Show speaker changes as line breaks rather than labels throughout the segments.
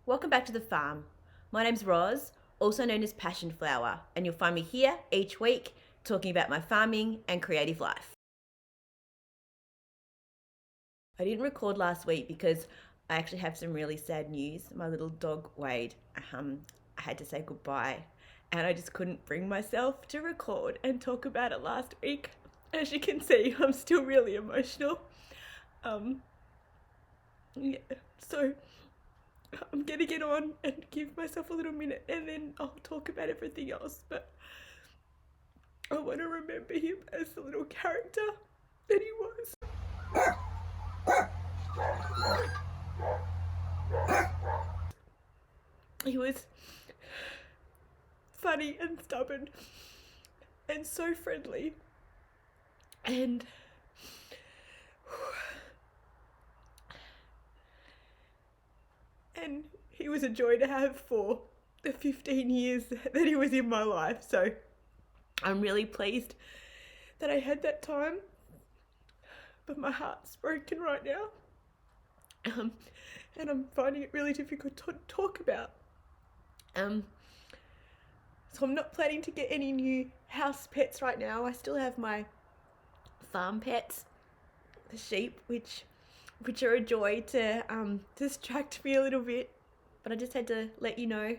Welcome back to the farm. My name's Roz, also known as Passion Flower, and you'll find me here each week talking about my farming and creative life. I didn't record last week because I actually have some really sad news. My little dog Wade, I had to say goodbye, and I just couldn't bring myself to record and talk about it last week. As you can see, I'm still really emotional. Um, yeah, so I'm gonna get on and give myself a little minute and then I'll talk about everything else. But I want to remember him as the little character that he was. He was funny and stubborn and so friendly. And he was a joy to have for the 15 years that he was in my life. So I'm really pleased that I had that time. But my heart's broken right now. And I'm finding it really difficult to talk about. So I'm not planning to get any new house pets right now. I still have my farm pets, the sheep, which are a joy to distract me a little bit. But I just had to let you know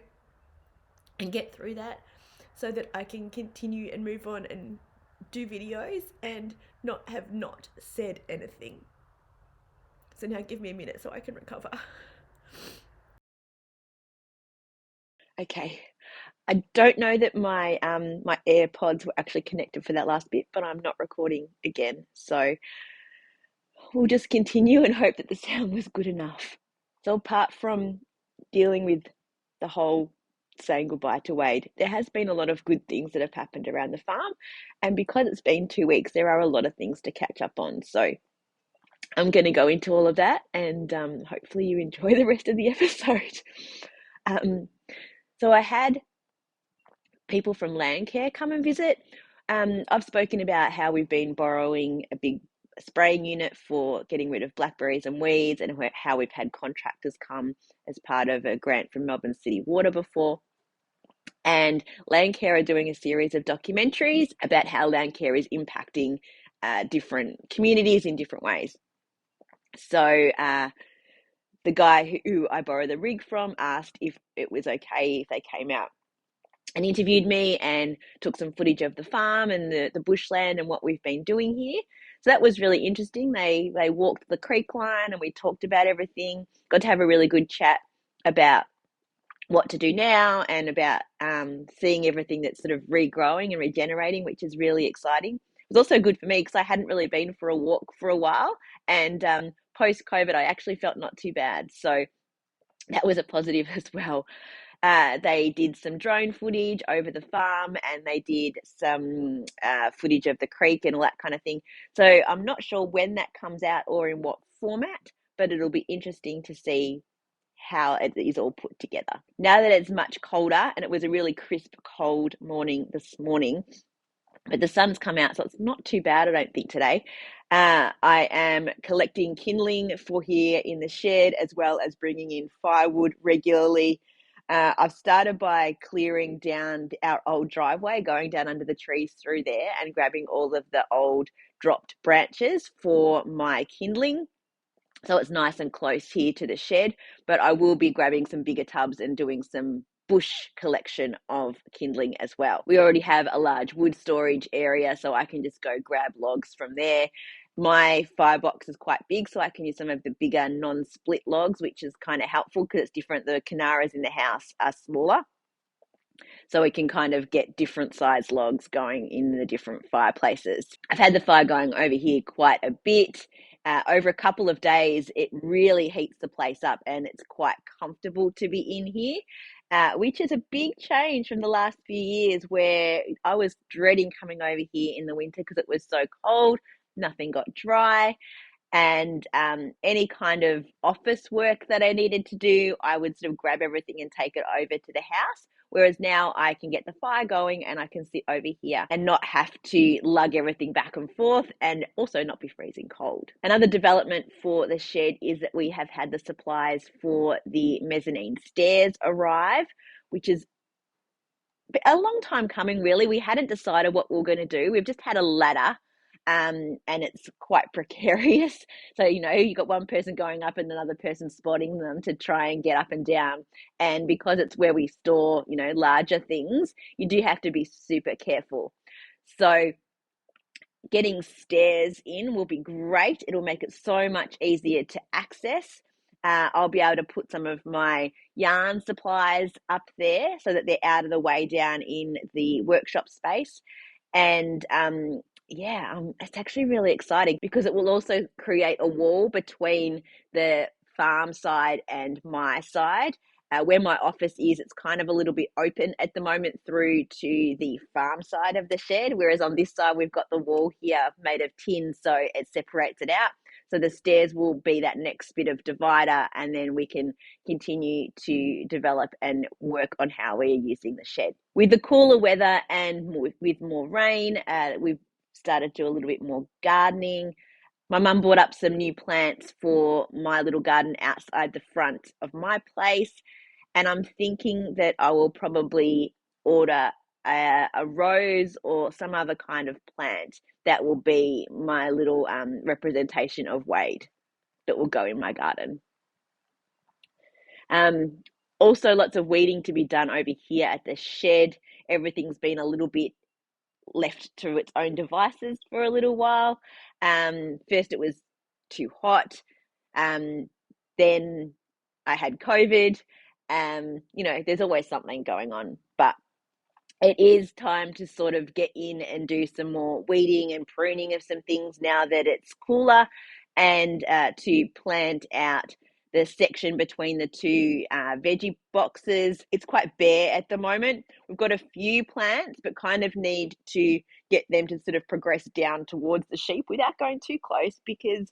and get through that so that I can continue and move on and do videos and not said anything. So now give me a minute so I can recover. Okay. I don't know that my AirPods were actually connected for that last bit, but I'm not recording again. So we'll just continue and hope that the sound was good enough. So apart from dealing with the whole saying goodbye to Wade, there has been a lot of good things that have happened around the farm. And because it's been 2 weeks, there are a lot of things to catch up on. So I'm going to go into all of that and hopefully you enjoy the rest of the episode. So I had people from Landcare come and visit. I've spoken about how we've been borrowing a big spraying unit for getting rid of blackberries and weeds, and how we've had contractors come as part of a grant from Melbourne City Water before. And Landcare are doing a series of documentaries about how Landcare is impacting different communities in different ways. So the guy who I borrowed the rig from asked if it was okay if they came out and interviewed me and took some footage of the farm and the bushland and what we've been doing here. So that was really interesting. They walked the creek line and we talked about everything. Got to have a really good chat about what to do now and about seeing everything that's sort of regrowing and regenerating, which is really exciting. It was also good for me because I hadn't really been for a walk for a while, and post-COVID I actually felt not too bad. So that was a positive as well. They did some drone footage over the farm and they did some footage of the creek and all that kind of thing. So I'm not sure when that comes out or in what format, but it'll be interesting to see how it is all put together. Now that it's much colder, and it was a really crisp, cold morning this morning, but the sun's come out, so it's not too bad, I don't think, today. I am collecting kindling for here in the shed, as well as bringing in firewood regularly. I've started by clearing down our old driveway, going down under the trees through there and grabbing all of the old dropped branches for my kindling. So it's nice and close here to the shed, but I will be grabbing some bigger tubs and doing some bush collection of kindling as well. We already have a large wood storage area, so I can just go grab logs from there. My firebox is quite big, so I can use some of the bigger non-split logs, which is kind of helpful because it's different. The Canaras in the house are smaller, so we can kind of get different size logs going in the different fireplaces. I've had the fire going over here quite a bit. Over a couple of days, it really heats the place up and it's quite comfortable to be in here, which is a big change from the last few years where I was dreading coming over here in the winter because it was so cold, nothing got dry. and any kind of office work that I needed to do, I would sort of grab everything and take it over to the house. Whereas now I can get the fire going and I can sit over here and not have to lug everything back and forth, and also not be freezing cold. Another development for the shed is that we have had the supplies for the mezzanine stairs arrive, which is a long time coming, really. We hadn't decided what we were going to do. We've just had a ladder, and it's quite precarious. So, you got one person going up and another person spotting them to try and get up and down. And because it's where we store, larger things, you do have to be super careful. So, getting stairs in will be great. It'll make it so much easier to access. I'll be able to put some of my yarn supplies up there so that they're out of the way down in the workshop space. And it's actually really exciting because it will also create a wall between the farm side and my side. Where my office is, it's kind of a little bit open at the moment through to the farm side of the shed, whereas on this side we've got the wall here made of tin, so it separates it out. So the stairs will be that next bit of divider, and then we can continue to develop and work on how we're using the shed. With the cooler weather and with more rain, we've started to do a little bit more gardening. My mum bought up some new plants for my little garden outside the front of my place, and I'm thinking that I will probably order a rose or some other kind of plant that will be my little representation of Wade that will go in my garden. Um, Also, lots of weeding to be done over here at the shed. Everything's been a little bit left to its own devices for a little while. First, it was too hot. Then I had COVID. There's always something going on, but it is time to sort of get in and do some more weeding and pruning of some things now that it's cooler, and to plant out the section between the two veggie boxes. It's quite bare at the moment. We've got a few plants, but kind of need to get them to sort of progress down towards the sheep without going too close, because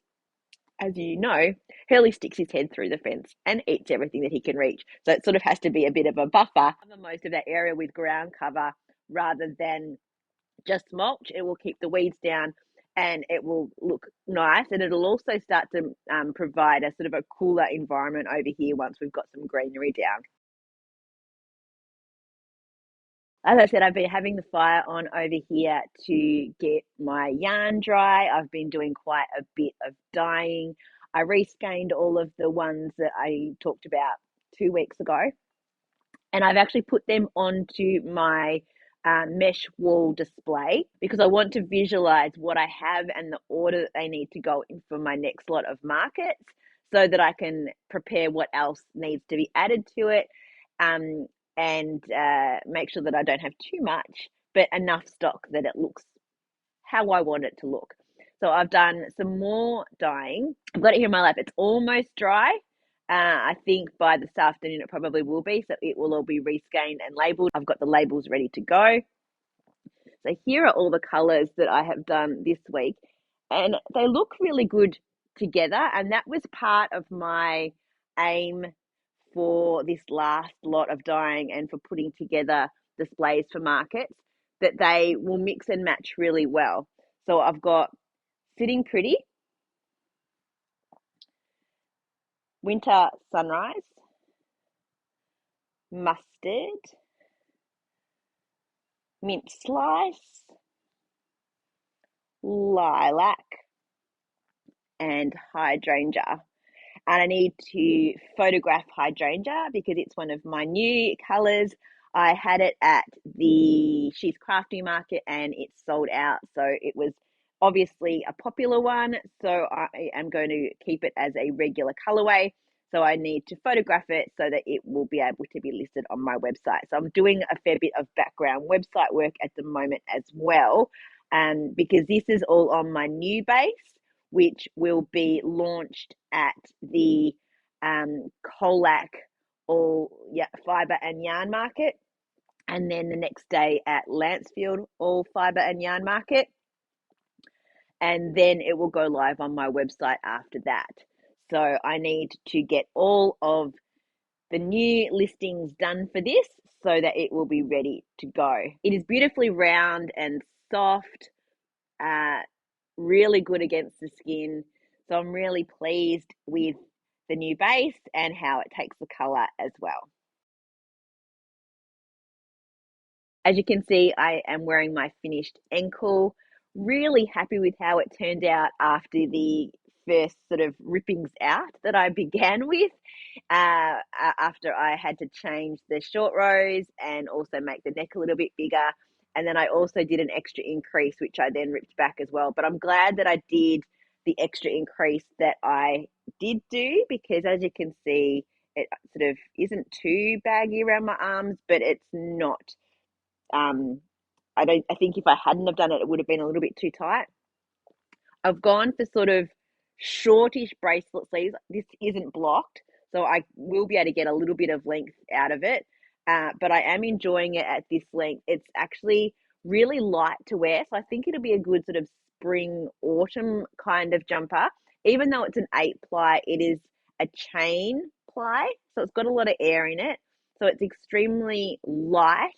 as you know, Hurley sticks his head through the fence and eats everything that he can reach. So it sort of has to be a bit of a buffer. Cover most of that area with ground cover rather than just mulch. It will keep the weeds down and it will look nice, and it'll also start to provide a sort of a cooler environment over here once we've got some greenery down. As I said, I've been having the fire on over here to get my yarn dry. I've been doing quite a bit of dyeing. I reskeined all of the ones that I talked about 2 weeks ago, and I've actually put them onto my mesh wall display because I want to visualize what I have and the order that they need to go in for my next lot of markets, so that I can prepare what else needs to be added to it, um, and make sure that I don't have too much, but enough stock that it looks how I want it to look. So I've done some more dyeing. I've got it here in my lap. It's almost dry. I think by this afternoon it probably will be. So it will all be reskeined and labelled. I've got the labels ready to go. So here are all the colours that I have done this week. And they look really good together. And that was part of my aim for this last lot of dyeing and for putting together displays for markets, that they will mix and match really well. So I've got Sitting Pretty, Winter Sunrise, Mustard, Mint Slice, Lilac, and Hydrangea. And I need to photograph hydrangea because it's one of my new colours. I had it at the She's Crafty market and it sold out, so it was obviously a popular one, so I am going to keep it as a regular colorway. So I need to photograph it so that it will be able to be listed on my website. So I'm doing a fair bit of background website work at the moment as well, because this is all on my new base, which will be launched at the Colac All Fibre and Yarn Market, and then the next day at Lancefield All Fibre and Yarn Market. and then it will go live on my website after that. So I need to get all of the new listings done for this so that it will be ready to go. It is beautifully round and soft, uh, really good against the skin. So I'm really pleased with the new base and how it takes the color as well. As you can see, I am wearing my finished ankle. Really happy with how it turned out after the first sort of rippings out that I began with. After I had to change the short rows and also make the neck a little bit bigger. And then I also did an extra increase, which I then ripped back as well. But I'm glad that I did the extra increase that I did do, because as you can see, it sort of isn't too baggy around my arms, but it's not. Um, I think if I hadn't have done it, it would have been a little bit too tight. I've gone for sort of shortish bracelet sleeves. This isn't blocked, so I will be able to get a little bit of length out of it. But I am enjoying it at this length. It's actually really light to wear, so I think it'll be a good sort of spring autumn kind of jumper. Even though it's an 8-ply, it is a chain ply, so it's got a lot of air in it. So it's extremely light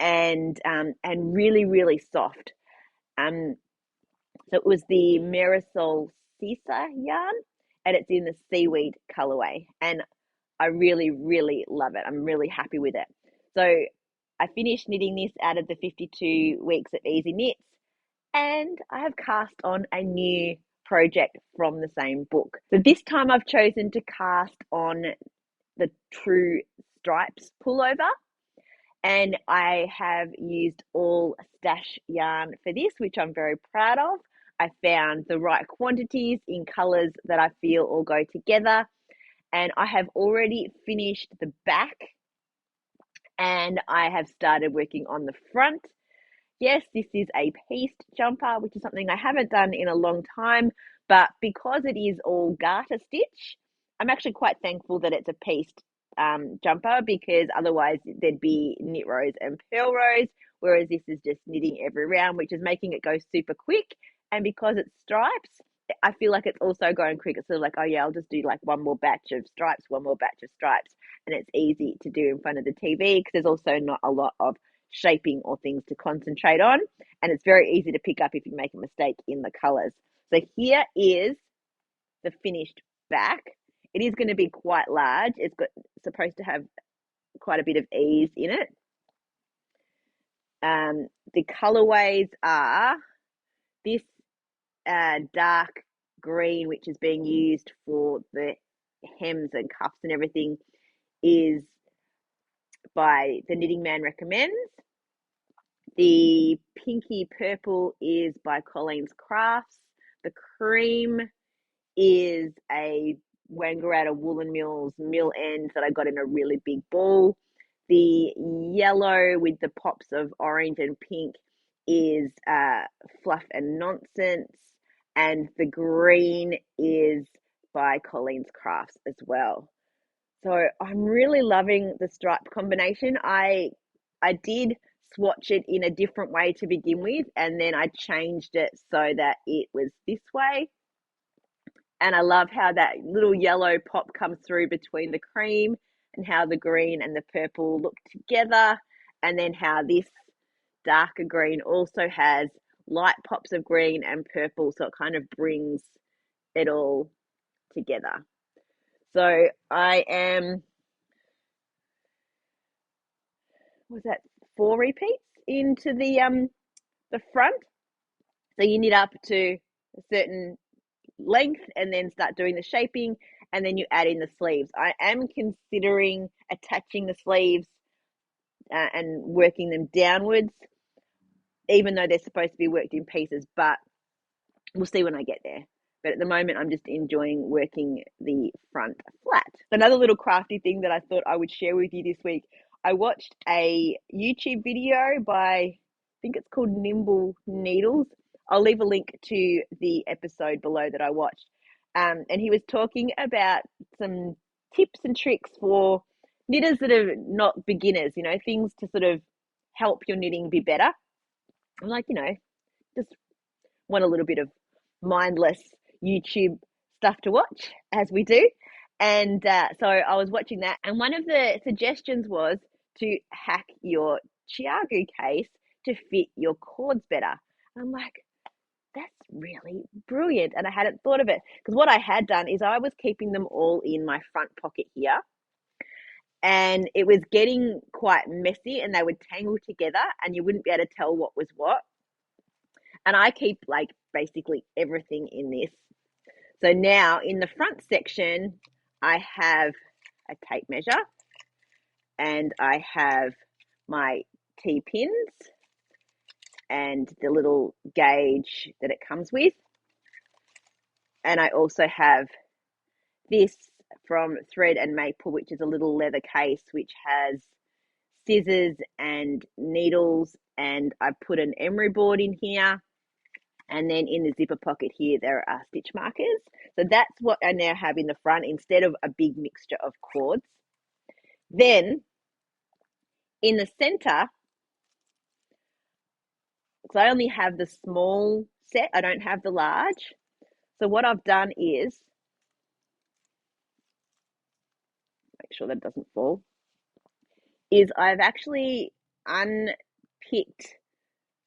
and really really soft. Um, so it was the Marisol Sisa yarn, and it's in the seaweed colorway, and I really really love it. I'm really happy with it. So I finished knitting this out of the 52 weeks of Easy Knits, and I have cast on a new project from the same book. So this time I've chosen to cast on the True Stripes pullover, and I have used all stash yarn for this, which I'm very proud of. I found the right quantities in colors that I feel all go together, and I have already finished the back and I have started working on the front. Yes, this is a pieced jumper, which is something I haven't done in a long time, but because it is all garter stitch, I'm actually quite thankful that it's a pieced jumper, because otherwise there'd be knit rows and purl rows, whereas this is just knitting every round, which is making it go super quick. And because it's stripes, I feel like it's also going quick. It's sort of like, oh yeah, I'll just do like one more batch of stripes, one more batch of stripes, and it's easy to do in front of the TV because there's also not a lot of shaping or things to concentrate on, and it's very easy to pick up if you make a mistake in the colors. So here is the finished back. It is going to be quite large. It's supposed to have quite a bit of ease in it. The colorways are this dark green, which is being used for the hems and cuffs and everything, is by the Knitting Man Recommends. The pinky purple is by Colleen's Crafts. The cream is a Wangaratta Woolen Mills mill end that I got in a really big ball. The yellow with the pops of orange and pink is Fluff and Nonsense. And the green is by Colleen's Crafts as well. So I'm really loving the stripe combination. I did swatch it in a different way to begin with, and then I changed it so that it was this way. And I love how that little yellow pop comes through between the cream, and how the green and the purple look together, and then how this darker green also has light pops of green and purple, so it kind of brings it all together. So I am, was that 4 repeats into the front? So you knit up to a certain length and then start doing the shaping, and then you add in the sleeves. I am considering attaching the sleeves and working them downwards, even though they're supposed to be worked in pieces, but we'll see when I get there. But at the moment, I'm just enjoying working the front flat. Another little crafty thing that I thought I would share with you this week, I watched a YouTube video by, I think it's called Nimble Needles. I'll leave a link to the episode below that I watched. And he was talking about some tips and tricks for knitters that are not beginners, things to sort of help your knitting be better. I'm like, just want a little bit of mindless YouTube stuff to watch, as we do. And so I was watching that, and one of the suggestions was to hack your Chiagu case to fit your cords better. And I'm like, that's really brilliant. And I hadn't thought of it, because what I had done is I was keeping them all in my front pocket here, and it was getting quite messy, and they would tangle together and you wouldn't be able to tell what was what. And I keep like basically everything in this. So now in the front section, I have a tape measure, and I have my T-pins and the little gauge that it comes with. And I also have this from Thread and Maple, which is a little leather case which has scissors and needles, and I put an emery board in here, and then in the zipper pocket here there are stitch markers. So that's what I now have in the front instead of a big mixture of cords. Then in the center, because I only have the small set, I don't have the large. So what I've done is, make sure that it doesn't fall, is I've actually unpicked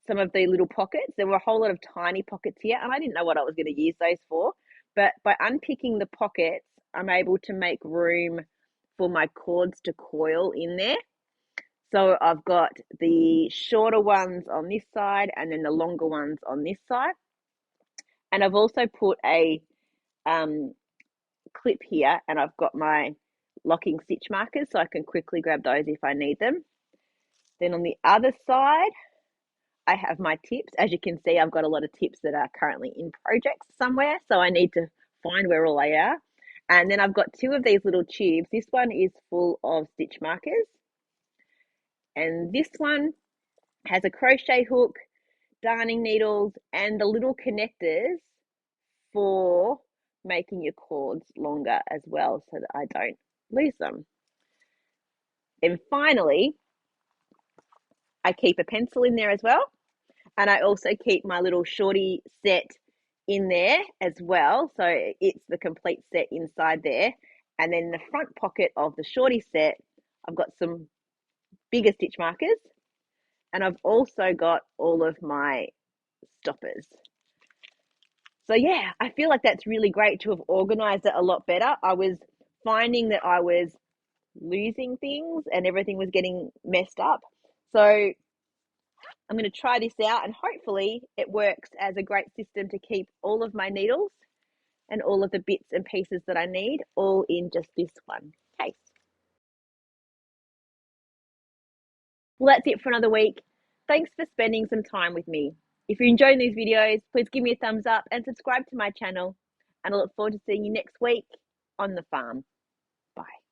some of the little pockets. There were a whole lot of tiny pockets here, and I didn't know what I was going to use those for. But by unpicking the pockets, I'm able to make room for my cords to coil in there. So I've got the shorter ones on this side and then the longer ones on this side. And I've also put a clip here, and I've got my locking stitch markers so I can quickly grab those if I need them. Then on the other side, I have my tips. As you can see, I've got a lot of tips that are currently in projects somewhere, so I need to find where all they are. And then I've got two of these little tubes. This one is full of stitch markers, and this one has a crochet hook, darning needles, and the little connectors for making your cords longer as well, so that I don't lose them. And finally, I keep a pencil in there as well. And I also keep my little shorty set in there as well. So it's the complete set inside there. And then in the front pocket of the shorty set, I've got some bigger stitch markers. And I've also got all of my stoppers. So yeah, I feel like that's really great to have organized it a lot better. I was finding that I was losing things and everything was getting messed up. So I'm going to try this out, and hopefully it works as a great system to keep all of my needles and all of the bits and pieces that I need all in just this one case. Well, that's it for another week. Thanks for spending some time with me. If you're enjoying these videos, please give me a thumbs up and subscribe to my channel. And I look forward to seeing you next week on the farm. Bye.